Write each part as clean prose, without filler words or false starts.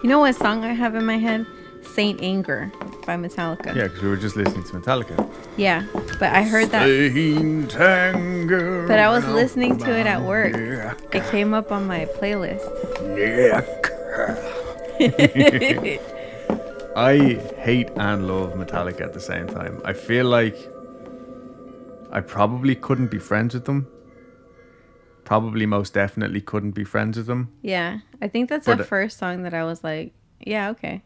You know what song I have in my head? Saint Anger by Metallica. Yeah, because we were just listening to Metallica. Yeah, but I heard that. Saint Anger. But I was listening to it at work. Yeah. It came up on my playlist. I hate and love Metallica at the same time. I feel like I probably couldn't be friends with them. Probably most definitely couldn't be friends with them. Yeah, I think that's the first song that I was like, yeah, okay.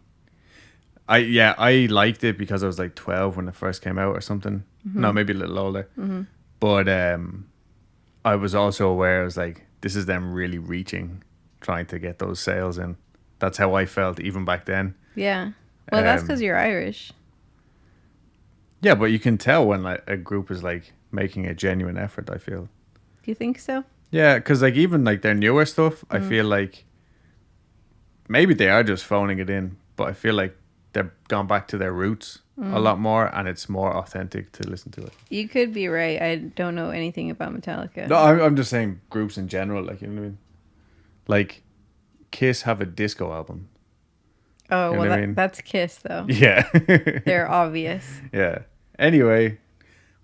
I liked it because I was like 12 when it first came out or something. Mm-hmm. No, maybe a little older. Mm-hmm. But I was also aware, I was like, this is them really reaching, trying to get those sales in. That's how I felt even back then. Yeah. Well, that's because you're Irish. Yeah, but you can tell when like a group is like making a genuine effort, I feel. Do you think so? Yeah, because like even like their newer stuff, I feel like maybe they are just phoning it in, but I feel like they've gone back to their roots a lot more, and it's more authentic to listen to it. You could be right. I don't know anything about Metallica. No, I'm just saying groups in general, like, you know what I mean? Like, Kiss have a disco album. Oh, you know well, that's Kiss, though. Yeah. They're obvious. Yeah. Anyway,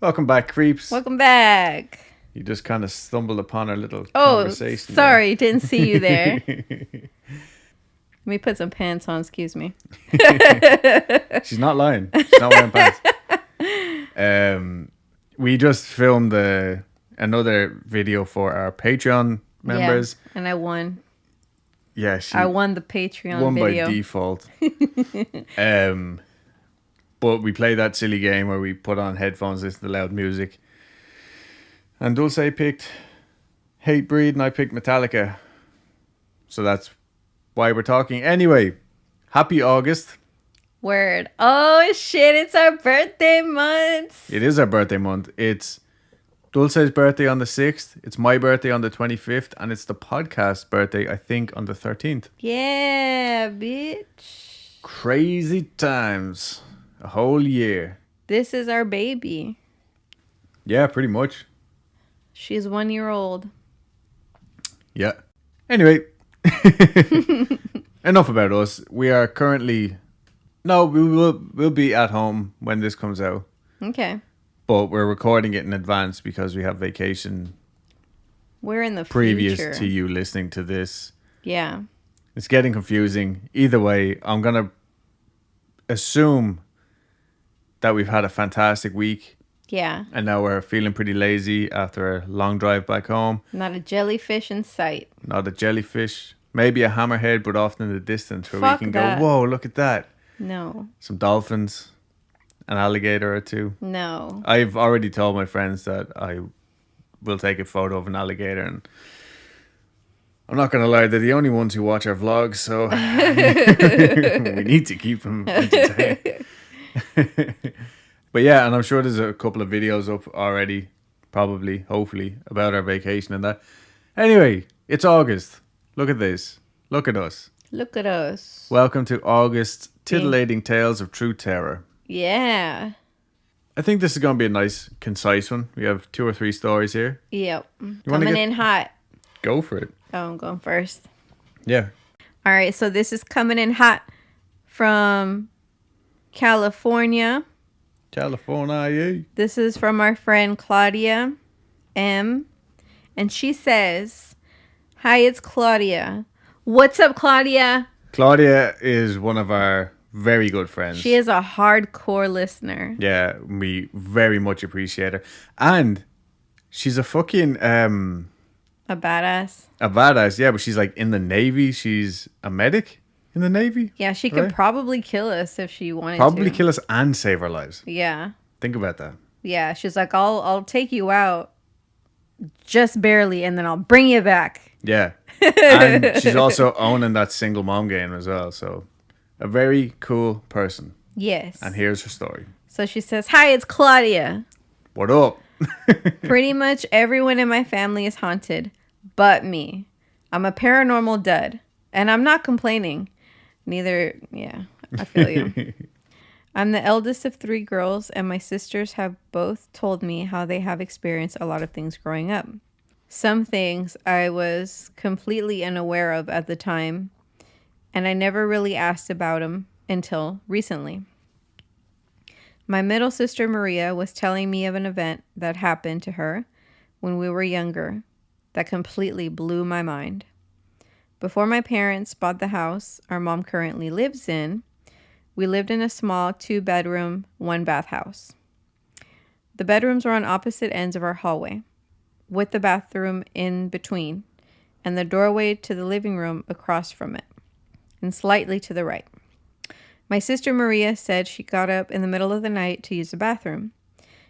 welcome back, creeps. Welcome back. You just kind of stumbled upon our little conversation. Oh, sorry. Didn't see you there. Let me put some pants on, excuse me. She's not lying. She's not wearing pants. We just filmed another video for our Patreon members. Yeah, and I won. Yeah, I won the Patreon video. Won by default. But we played that silly game where we put on headphones, listen to loud music. And Dulce picked Hatebreed and I picked Metallica. So that's why we're talking. Anyway, happy August. Word. Oh shit, it's our birthday month. It is our birthday month. It's Dulce's birthday on the 6th. It's my birthday on the 25th. And it's the podcast birthday, I think, on the 13th. Yeah, bitch. Crazy times. A whole year. This is our baby. Yeah, pretty much. She's 1 year old. Yeah. Anyway. Enough about us. We are currently... No, we'll be at home when this comes out. Okay. But we're recording it in advance because we have vacation. We're in the previous future. To you listening to this. Yeah. It's getting confusing. Either way, I'm going to assume that we've had a fantastic week. Yeah. And now we're feeling pretty lazy after a long drive back home. Not a jellyfish in sight. Not a jellyfish. Maybe a hammerhead, but off in the distance where Fuck we can that. go, whoa, look at that. No. Some dolphins. An alligator or two. No. I've already told my friends that I will take a photo of an alligator, and I'm not going to lie, they're the only ones who watch our vlogs, so we need to keep them entertained. But yeah, and I'm sure there's a couple of videos up already, probably, hopefully, about our vacation and that. Anyway, it's August. Look at this. Look at us. Look at us. Welcome to August's Titillating Tales of True Terror. Yeah. I think this is going to be a nice, concise one. We have 2 or 3 stories here. Yep. Coming in hot. Go for it. Oh, I'm going first. Yeah. All right. So this is coming in hot from California. California. This is from our friend Claudia M. And she says, "Hi, it's Claudia. What's up, Claudia?" Claudia is one of our very good friends. She is a hardcore listener. Yeah, we very much appreciate her. And she's a fucking... a badass. A badass, yeah, but she's like in the Navy. She's a medic in the Navy. Yeah, she could probably kill us if she wanted to. Probably kill us and save our lives. Yeah. Think about that. Yeah, she's like, I'll take you out just barely, and then I'll bring you back. Yeah. And she's also owning that single mom game as well. So a very cool person. Yes. And here's her story. So she says, "Hi, it's Claudia. What up?" Pretty much everyone in my family is haunted, but me. I'm a paranormal dud, and I'm not complaining. Neither, yeah, I feel you. I'm the eldest of 3 girls, and my sisters have both told me how they have experienced a lot of things growing up. Some things I was completely unaware of at the time, and I never really asked about him until recently. My middle sister Maria was telling me of an event that happened to her when we were younger that completely blew my mind. Before my parents bought the house our mom currently lives in, we lived in a small 2-bedroom, 1-bath house. The bedrooms were on opposite ends of our hallway, with the bathroom in between, and the doorway to the living room across from it, and slightly to the right. My sister Maria said she got up in the middle of the night to use the bathroom.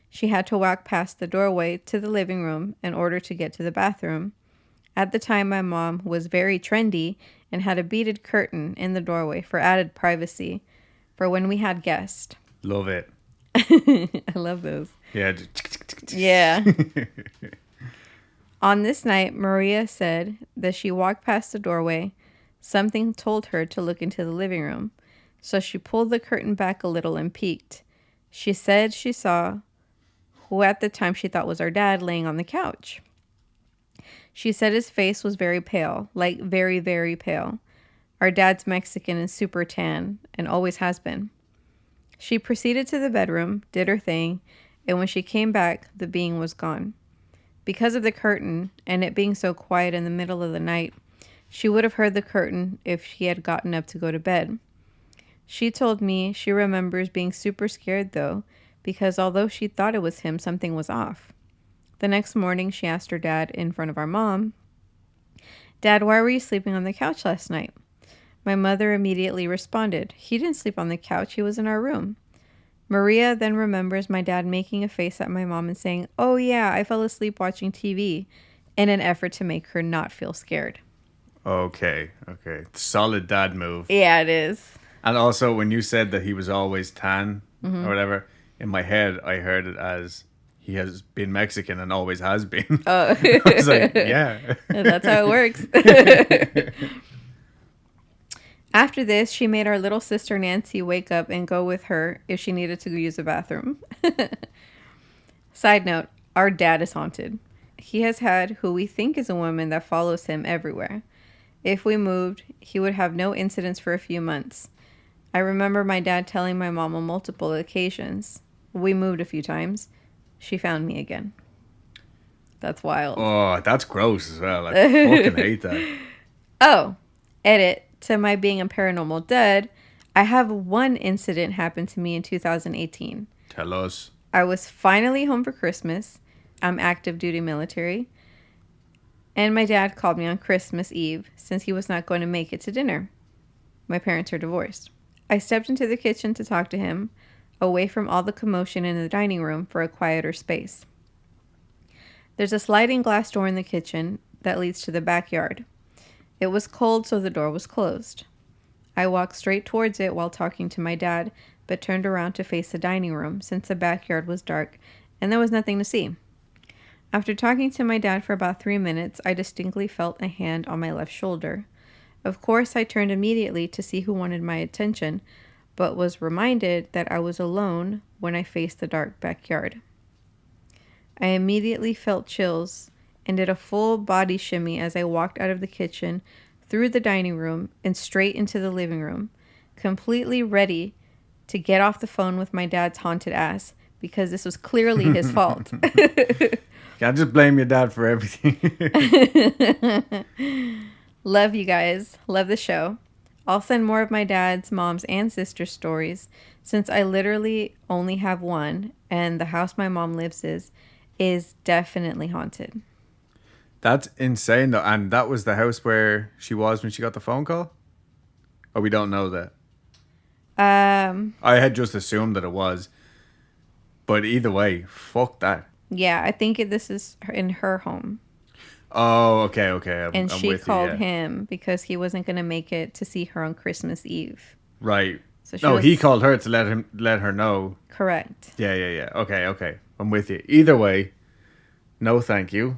She had to walk past the doorway to the living room in order to get to the bathroom. At the time, my mom was very trendy and had a beaded curtain in the doorway for added privacy for when we had guests. Love it. I love those. Yeah. Yeah. On this night, Maria said that she walked past the doorway. Something told her to look into the living room, so she pulled the curtain back a little and peeked. She said she saw who at the time she thought was our dad laying on the couch. She said his face was very pale, like very, very pale. Our dad's Mexican and super tan, and always has been. She proceeded to the bedroom, did her thing, and when she came back, the being was gone. Because of the curtain, and it being so quiet in the middle of the night, she would have heard the curtain if she had gotten up to go to bed. She told me she remembers being super scared, though, because although she thought it was him, something was off. The next morning, she asked her dad in front of our mom, "Dad, why were you sleeping on the couch last night?" My mother immediately responded, "He didn't sleep on the couch, he was in our room." Maria then remembers my dad making a face at my mom and saying, "Oh yeah, I fell asleep watching TV," in an effort to make her not feel scared. Okay. Solid dad move. Yeah, it is. And also, when you said that he was always tan or whatever, in my head, I heard it as he has been Mexican and always has been. Oh. I was like, yeah. That's how it works. After this, she made our little sister Nancy wake up and go with her if she needed to use the bathroom. Side note, our dad is haunted. He has had who we think is a woman that follows him everywhere. If we moved, he would have no incidents for a few months. I remember my dad telling my mom on multiple occasions. We moved a few times. She found me again. That's wild. Oh, that's gross as well. I fucking hate that. Oh, edit to my being a paranormal dud. I have one incident happen to me in 2018. Tell us. I was finally home for Christmas. I'm active duty military. And my dad called me on Christmas Eve since he was not going to make it to dinner. My parents are divorced. I stepped into the kitchen to talk to him, away from all the commotion in the dining room for a quieter space. There's a sliding glass door in the kitchen that leads to the backyard. It was cold, so the door was closed. I walked straight towards it while talking to my dad, but turned around to face the dining room since the backyard was dark and there was nothing to see. After talking to my dad for about 3 minutes, I distinctly felt a hand on my left shoulder. Of course, I turned immediately to see who wanted my attention, but was reminded that I was alone when I faced the dark backyard. I immediately felt chills and did a full body shimmy as I walked out of the kitchen, through the dining room, and straight into the living room, completely ready to get off the phone with my dad's haunted ass, because this was clearly his fault. Can't just blame your dad for everything. Love you guys. Love the show. I'll send more of my dad's, mom's, and sister's stories, since I literally only have one, and the house my mom lives is definitely haunted. That's insane, though. And that was the house where she was when she got the phone call? Or we don't know that? I had just assumed that it was. But either way, fuck that. Yeah, I think this is in her home. Oh, okay. And she called him because he wasn't going to make it to see her on Christmas Eve. Right. So he called her to let her know. Correct. Yeah. Okay. I'm with you. Either way, no thank you.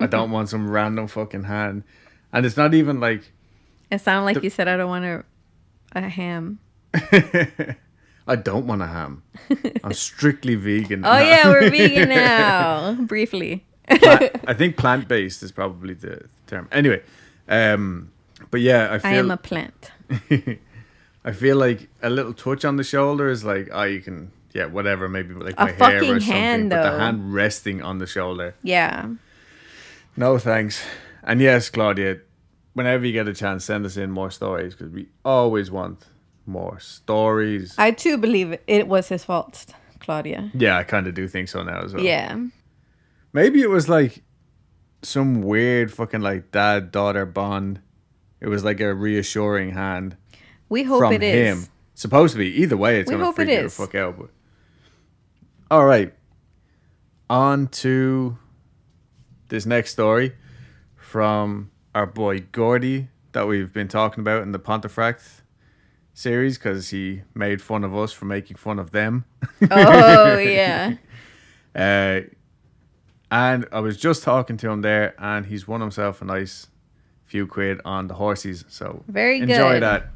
I don't want some random fucking hand. And it's not even like... It sounded like you said, I don't want a ham. I don't want a ham. I'm strictly vegan. Oh, yeah, we're vegan now. Briefly. I think plant-based is probably the term. Anyway, but yeah, I am a plant. I feel like a little touch on the shoulder is like, oh, you can, yeah, whatever, maybe like A my hair fucking or something. hand, But the though. hand resting on the shoulder, Yeah. no thanks. And yes, Claudia, whenever you get a chance, send us in more stories because we always want more stories. I too believe it was his fault, Claudia. Yeah, I kind of do think so now as well. Yeah. Maybe it was like some weird fucking like dad-daughter bond. It was like a reassuring hand We hope from it is. him. Supposed to be. Either way, it's We going to hope freak it you the is. fuck out. But all right. On to this next story from our boy Gordy that we've been talking about in the Pontefract series because he made fun of us for making fun of them. Oh, yeah. And I was just talking to him there, and he's won himself a nice few quid on the horses. So Very enjoy good. that.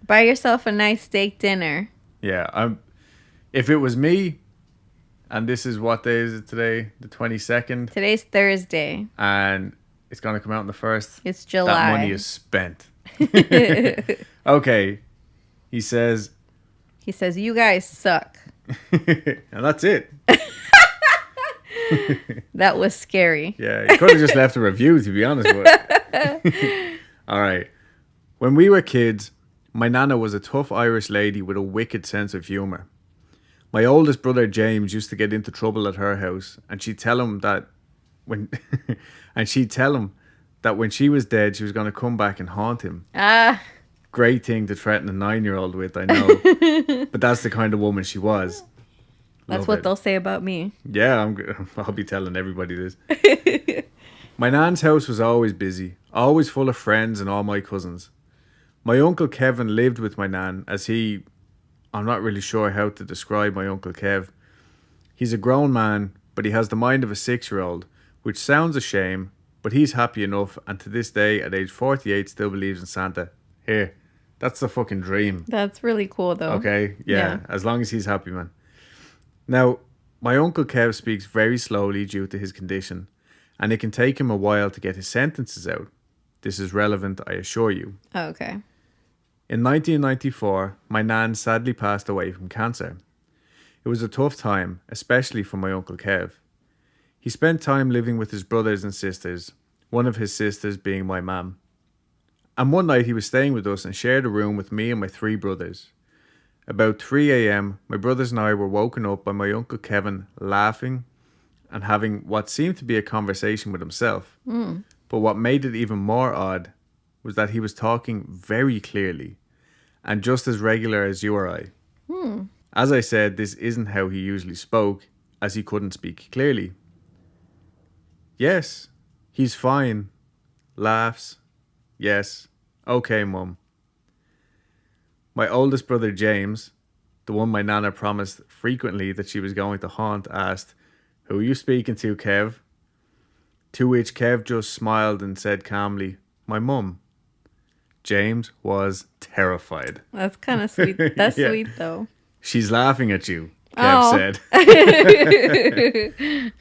Buy yourself a nice steak dinner. Yeah, if it was me, and this is what day is it today? The 22nd. Today's Thursday. And it's gonna come out on the 1st. It's July. That money is spent. Okay, he says. He says, you guys suck. And that's it. That was scary. Yeah, you could have just left a review, to be honest with you. All right. When we were kids, my nana was a tough Irish lady with a wicked sense of humour. My oldest brother James used to get into trouble at her house, and she'd tell him that when she was dead, she was going to come back and haunt him. Ah. Great thing to threaten a 9-year-old with, I know. But that's the kind of woman she was. That's Love what it. they'll say about me. Yeah, I'll be telling everybody this. My nan's house was always busy, always full of friends and all my cousins. My uncle Kevin lived with my nan I'm not really sure how to describe my Uncle Kev. He's a grown man, but he has the mind of a 6-year-old, which sounds a shame, but he's happy enough, and to this day, at age 48, still believes in Santa. Here, that's the fucking dream. That's really cool, though. Okay, yeah, as long as he's happy, man. Now, my Uncle Kev speaks very slowly due to his condition, and it can take him a while to get his sentences out. This is relevant, I assure you. Oh, okay. In 1994, my nan sadly passed away from cancer. It was a tough time, especially for my Uncle Kev. He spent time living with his brothers and sisters, one of his sisters being my mum. And one night he was staying with us and shared a room with me and my 3 brothers. About 3 a.m, my brothers and I were woken up by my Uncle Kevin laughing and having what seemed to be a conversation with himself. But what made it even more odd was that he was talking very clearly and just as regular as you or I. As I said, this isn't how he usually spoke, as he couldn't speak clearly. Yes, he's fine. Laughs. Yes. Okay, Mum. My oldest brother James, the one my nana promised frequently that she was going to haunt, asked, "Who are you speaking to, Kev?" To which Kev just smiled and said calmly, "My mum." James was terrified. That's kind of sweet. That's Yeah. sweet, though. "She's laughing at you," Kev Oh. said.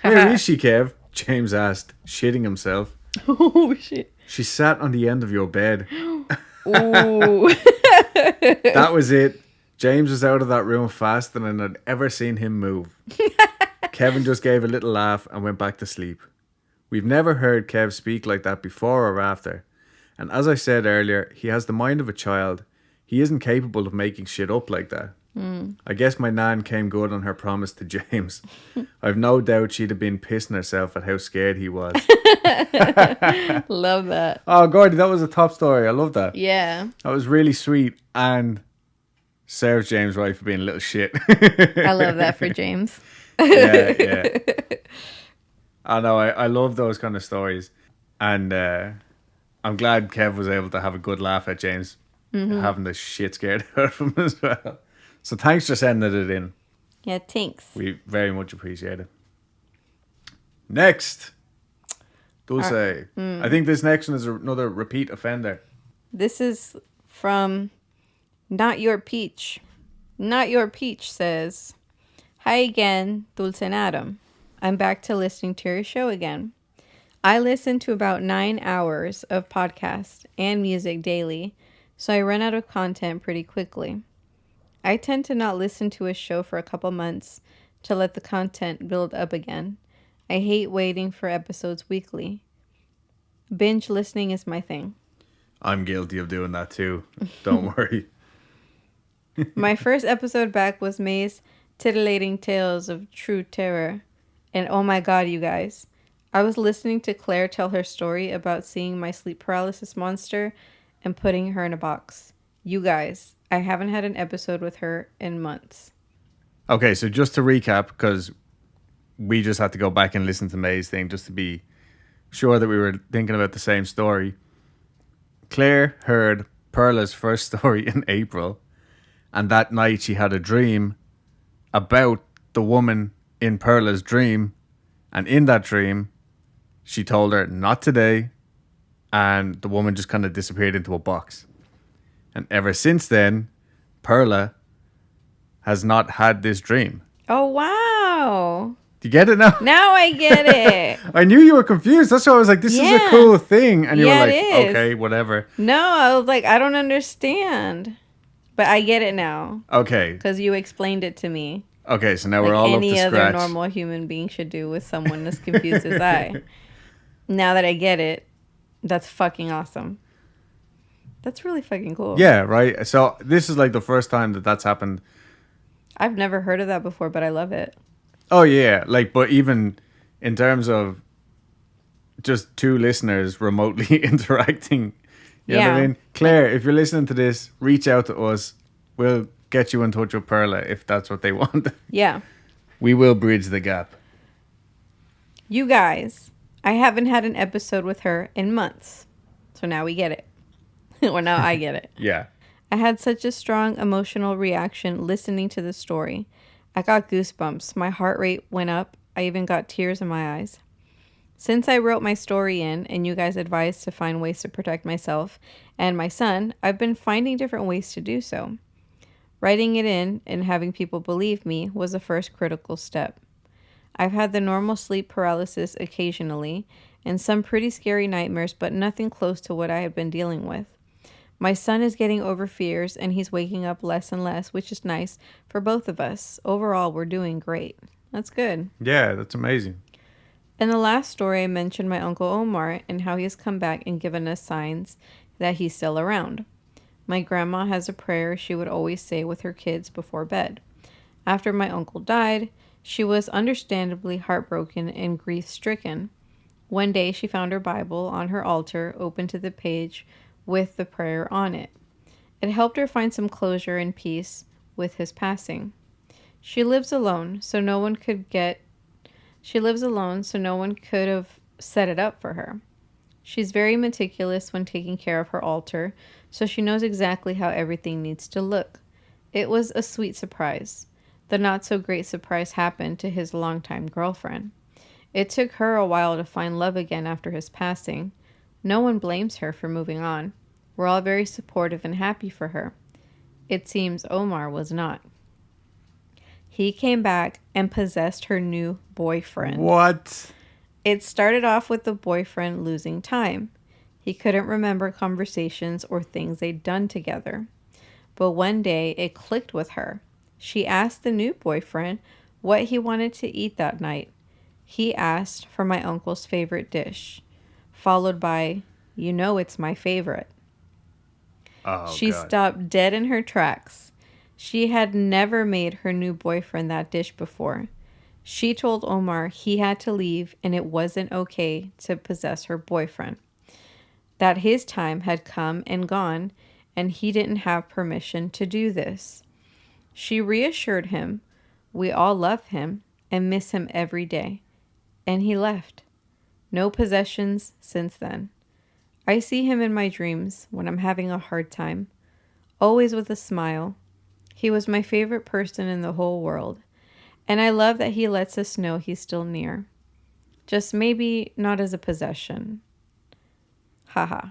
"Where is she, Kev?" James asked, shitting himself. Oh, shit. "She sat on the end of your bed." Ooh. That was it. James was out of that room faster than I'd ever seen him move. Kevin just gave a little laugh and went back to sleep. We've never heard Kev speak like that before or after. And as I said earlier, he has the mind of a child. He isn't capable of making shit up like that. I guess my nan came good on her promise to James. I've no doubt she'd have been pissing herself at how scared he was. Love that. Oh, Gordy, that was a top story. I love that. Yeah. That was really sweet and serves James right for being a little shit. I love that for James. Yeah. I know. I love those kind of stories. And I'm glad Kev was able to have a good laugh at James having the shit scared out of him as well. So thanks for sending it in. Yeah, thanks. We very much appreciate it. Next. Dulce. I think this next one is another repeat offender. This is from Not Your Peach. Not Your Peach says, "Hi again, Dulce and Adam. I'm back to listening to your show again. I listen to about 9 hours of podcast and music daily, so I run out of content pretty quickly. I tend to not listen to a show for a couple months to let the content build up again. I hate waiting for episodes weekly. Binge listening is my thing. I'm guilty of doing that too. Don't worry. My first episode back was May's Titillating Tales of True Terror. And oh my god, you guys. I was listening to Claire tell her story about seeing my sleep paralysis monster and putting her in a box. You guys, I haven't had an episode with her in months. Okay, so just to recap, because we just had to go back and listen to May's thing just to be sure that we were thinking about the same story. Claire heard Perla's first story in April, and that night she had a dream about the woman in Perla's dream, and in that dream she told her not today, and the woman just kind of disappeared into a box. And ever since then, Perla has not had this dream. Oh, wow. Do you get it now? Now I get it. I knew you were confused. That's why I was like, this is a cool thing. And you were like, it is. Okay, whatever. No, I was like, I don't understand. But I get it now. Okay. Because you explained it to me. Okay, so now we're all up to scratch. Any other normal human being should do with someone as confused as I. Now that I get it, that's fucking awesome. That's really fucking cool. Yeah, right? So this is like the first time that that's happened. I've never heard of that before, but I love it. Oh, yeah. Like, but even in terms of just two listeners remotely interacting, you know what I mean? Claire, if you're listening to this, reach out to us. We'll get you in touch with Perla if that's what they want. Yeah. We will bridge the gap. You guys, I haven't had an episode with her in months. So now we get it. Or now I get it. Yeah. I had such a strong emotional reaction listening to the story. I got goosebumps. My heart rate went up. I even got tears in my eyes. Since I wrote my story in and you guys advised to find ways to protect myself and my son, I've been finding different ways to do so. Writing it in and having people believe me was the first critical step. I've had the normal sleep paralysis occasionally and some pretty scary nightmares, but nothing close to what I had been dealing with. My son is getting over fears and he's waking up less and less, which is nice for both of us. Overall, we're doing great. That's good. Yeah, that's amazing. In the last story, I mentioned my Uncle Omar and how he has come back and given us signs that he's still around. My grandma has a prayer she would always say with her kids before bed. After my uncle died, she was understandably heartbroken and grief-stricken. One day, she found her Bible on her altar, open to the page with the prayer on it. It helped her find some closure and peace with his passing. She lives alone, so no one could have set it up for her. She's very meticulous when taking care of her altar, so she knows exactly how everything needs to look. It was a sweet surprise. The not-so-great surprise happened to his longtime girlfriend. It took her a while to find love again after his passing. No one blames her for moving on. We're all very supportive and happy for her. It seems Omar was not. He came back and possessed her new boyfriend. What? It started off with the boyfriend losing time. He couldn't remember conversations or things they'd done together. But one day it clicked with her. She asked the new boyfriend what he wanted to eat that night. He asked for my uncle's favorite dish, followed by, "You know it's my favorite." She stopped dead in her tracks. She had never made her new boyfriend that dish before. She told Omar he had to leave and it wasn't okay to possess her boyfriend. That his time had come and gone and he didn't have permission to do this. She reassured him, we all love him and miss him every day. And he left. No possessions since then. I see him in my dreams when I'm having a hard time, always with a smile. He was my favorite person in the whole world, and I love that he lets us know he's still near. Just maybe not as a possession. Haha.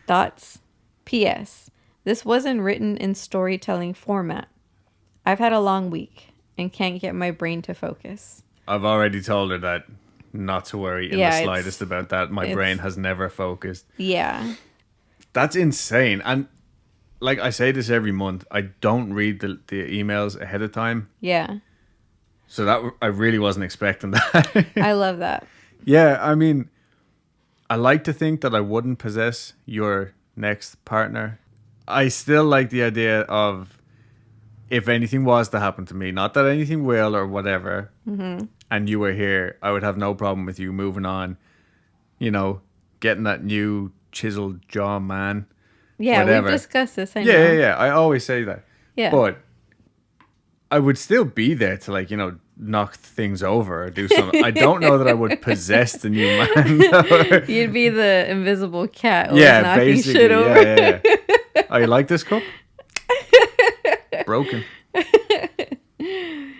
Thoughts? P.S. This wasn't written in storytelling format. I've had a long week and can't get my brain to focus. I've already told her that not to worry in the slightest about that. My brain has never focused. Yeah. That's insane. And like I say this every month, I don't read the emails ahead of time. Yeah. So that I really wasn't expecting that. I love that. Yeah, I mean, I like to think that I wouldn't possess your next partner. I still like the idea of if anything was to happen to me, not that anything will or whatever, and you were here, I would have no problem with you moving on, you know, getting that new chiseled jaw man. Yeah, whatever. we've discussed this. I Yeah, know. yeah, yeah. I always say that. Yeah. But I would still be there to, like, you know, knock things over or do something. I don't know that I would possess the new man. You'd be the invisible cat always Yeah, knocking basically. shit over. Yeah, yeah. Oh, you like this cup? Broken.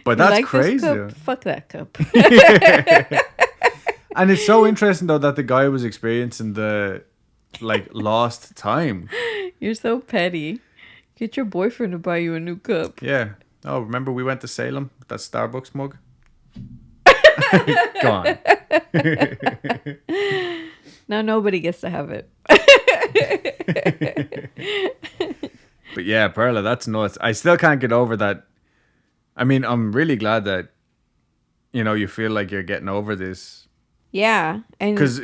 But that's Like crazy. this cup? Fuck that cup. And it's so interesting, though, that the guy was experiencing the, like, lost time. You're so petty. Get your boyfriend to buy you a new cup. Yeah. Oh, remember we went to Salem with that Starbucks mug? Gone. Now nobody gets to have it. But yeah, Perla, that's nuts. I still can't get over that. I mean, I'm really glad that, you know, you feel like you're getting over this. Yeah. And Because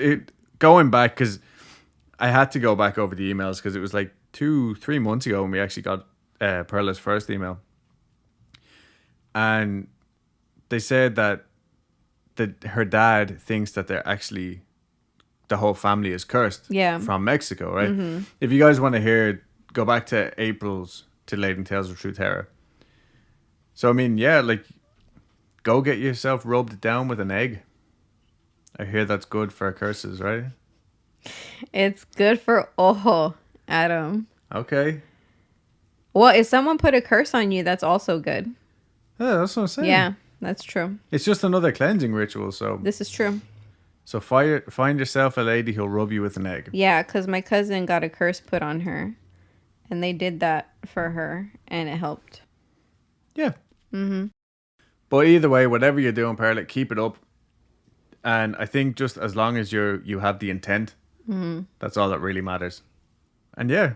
going back, because I had to go back over the emails because it was like 2-3 months ago when we actually got Perla's first email. And they said that her dad thinks that they're actually, the whole family is cursed from Mexico, right? Mm-hmm. If you guys want to hear it, go back to April's Titillating Tales of True Terror. So, I mean, yeah, like, go get yourself rubbed down with an egg. I hear that's good for curses, right? it's good for ojo, Adam. Okay. Well, if someone put a curse on you, that's also good. Yeah, that's what I'm saying. Yeah, that's true. It's just another cleansing ritual, so... This is true. So find yourself a lady who'll rub you with an egg. Yeah, because my cousin got a curse put on her. And they did that for her, and it helped. Yeah. Mm-hmm. But either way, whatever you're doing, Perla, keep it up. And I think just as long as you have the intent, that's all that really matters. And yeah,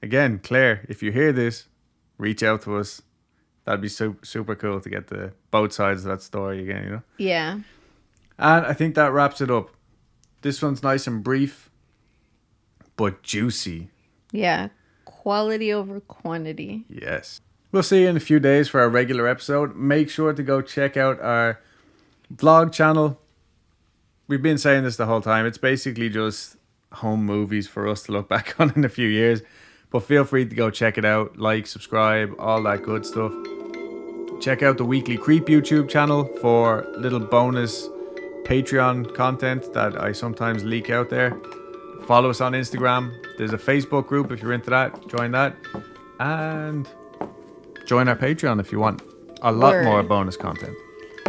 again, Claire, if you hear this, reach out to us. That'd be super cool to get the both sides of that story again, you know? Yeah. And I think that wraps it up. This one's nice and brief, but juicy. Yeah. Quality over quantity. Yes. We'll see you in a few days for our regular episode. Make sure to go check out our vlog channel. We've been saying this the whole time. It's basically just home movies for us to look back on in a few years. But feel free to go check it out. Like, subscribe, all that good stuff. Check out the Weekly Creep YouTube channel for little bonus Patreon content that I sometimes leak out there. Follow us on Instagram. There's a Facebook group if you're into that. Join that. And join our Patreon if you want a lot more bonus content.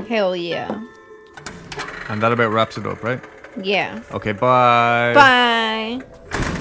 Hell yeah. And that about wraps it up, right? Yeah. Okay, bye. Bye.